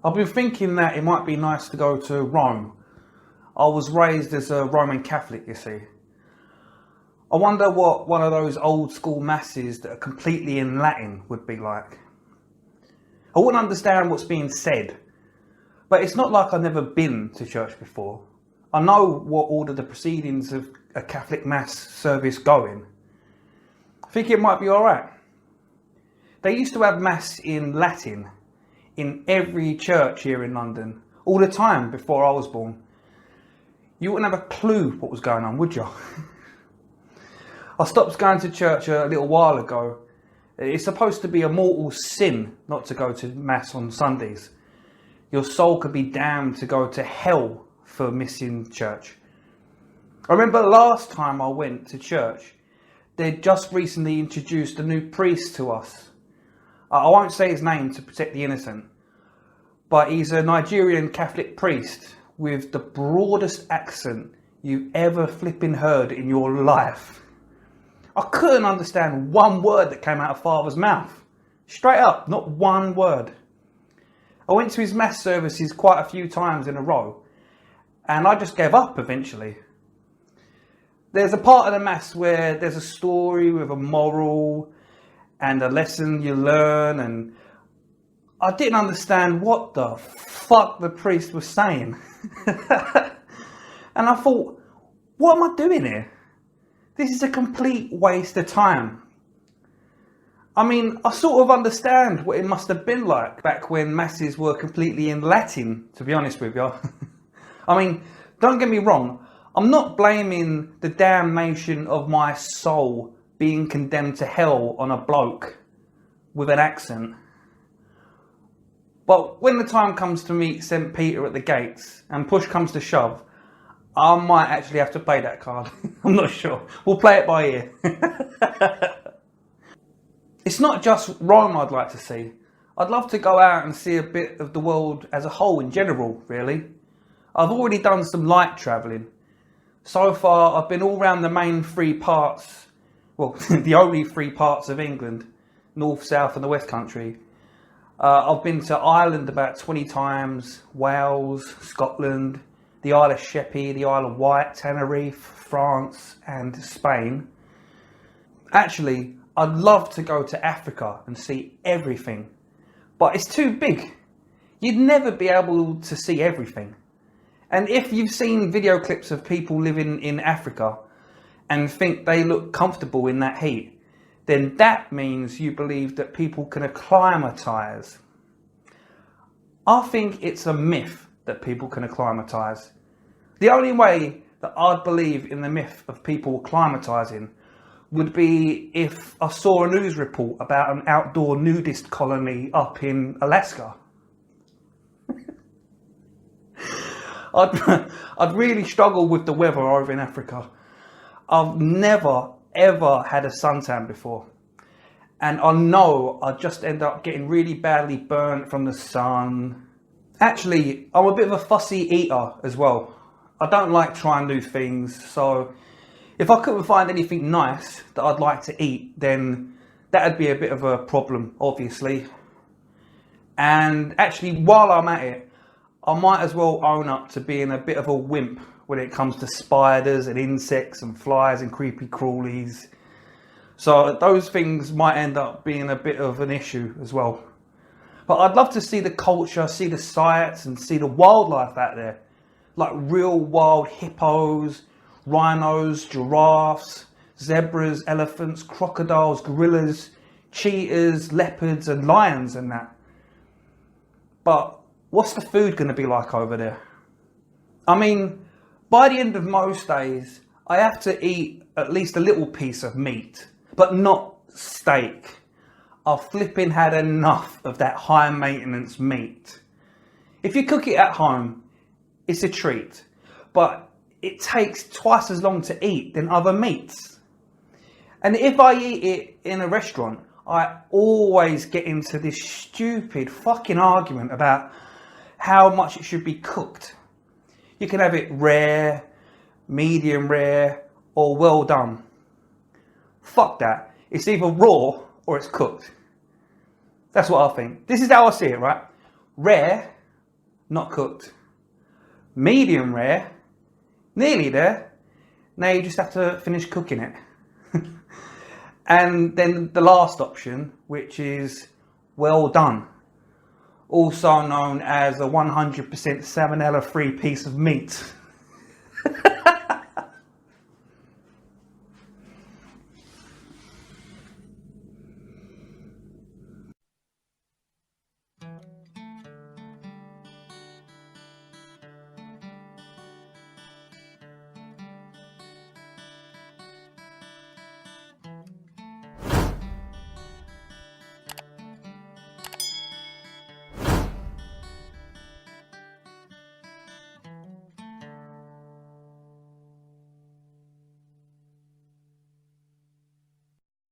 I've been thinking that it might be nice to go to Rome. I was raised as a Roman Catholic, you see. I wonder what one of those old school masses that are completely in Latin would be like. I wouldn't understand what's being said, but it's not like I've never been to church before. I know what order the proceedings of a Catholic mass service go in. I think it might be alright. They used to have mass in Latin in every church here in London, all the time before I was born. You wouldn't have a clue what was going on, would you? I stopped going to church a little while ago. It's supposed to be a mortal sin not to go to mass on Sundays. Your soul could be damned to go to hell for missing church. I remember last time I went to church, they'd just recently introduced a new priest to us. I won't say his name to protect the innocent, but he's a Nigerian Catholic priest with the broadest accent you've ever flipping heard in your life. I couldn't understand one word that came out of Father's mouth. Straight up, not one word. I went to his mass services quite a few times in a row, and I just gave up eventually. There's a part of the mass where there's a story with a moral and a lesson you learn, and I didn't understand what the fuck the priest was saying. And I thought, what am I doing here? This is a complete waste of time. I mean, I sort of understand what it must have been like back when masses were completely in Latin, to be honest with you. I mean, don't get me wrong, I'm not blaming the damnation of my soul being condemned to hell on a bloke with an accent. But when the time comes to meet St. Peter at the gates and push comes to shove, I might actually have to play that card. I'm not sure. We'll play it by ear. It's not just Rome I'd like to see. I'd love to go out and see a bit of the world as a whole in general, really. I've already done some light travelling. So far, I've been all around the main three parts, well, the only three parts of England, North, South and the West Country. I've been to Ireland about 20 times, Wales, Scotland, the Isle of Sheppey, the Isle of Wyatt, Tenerife, France and Spain. Actually, I'd love to go to Africa and see everything, but it's too big. You'd never be able to see everything. And if you've seen video clips of people living in Africa and think they look comfortable in that heat, then that means you believe that people can acclimatise. I think it's a myth that people can acclimatise. The only way that I'd believe in the myth of people acclimatising would be if I saw a news report about an outdoor nudist colony up in Alaska. I'd really struggle with the weather over in Africa. I've never ever had a suntan before, and I know I'd just end up getting really badly burnt from the sun. Actually, I'm a bit of a fussy eater as well. I don't like trying new things, so if I couldn't find anything nice that I'd like to eat, then that'd be a bit of a problem, obviously. And actually, while I'm at it, I might as well own up to being a bit of a wimp when it comes to spiders and insects and flies and creepy crawlies. So those things might end up being a bit of an issue as well. But I'd love to see the culture, see the sights and see the wildlife out there. Like real wild hippos, rhinos, giraffes, zebras, elephants, crocodiles, gorillas, cheetahs, leopards and lions and that. But what's the food going to be like over there? I mean, by the end of most days, I have to eat at least a little piece of meat, but not steak. I've flipping had enough of that high maintenance meat. If you cook it at home, it's a treat, but it takes twice as long to eat than other meats. And if I eat it in a restaurant, I always get into this stupid fucking argument about how much it should be cooked. You can have it rare, medium rare, or well done. Fuck that. It's either raw or it's cooked. That's what I think. This is how I see it, right? Rare not cooked. Medium rare, nearly there. Now you just have to finish cooking it. And then the last option, which is well done, also known as a 100% salmonella free piece of meat.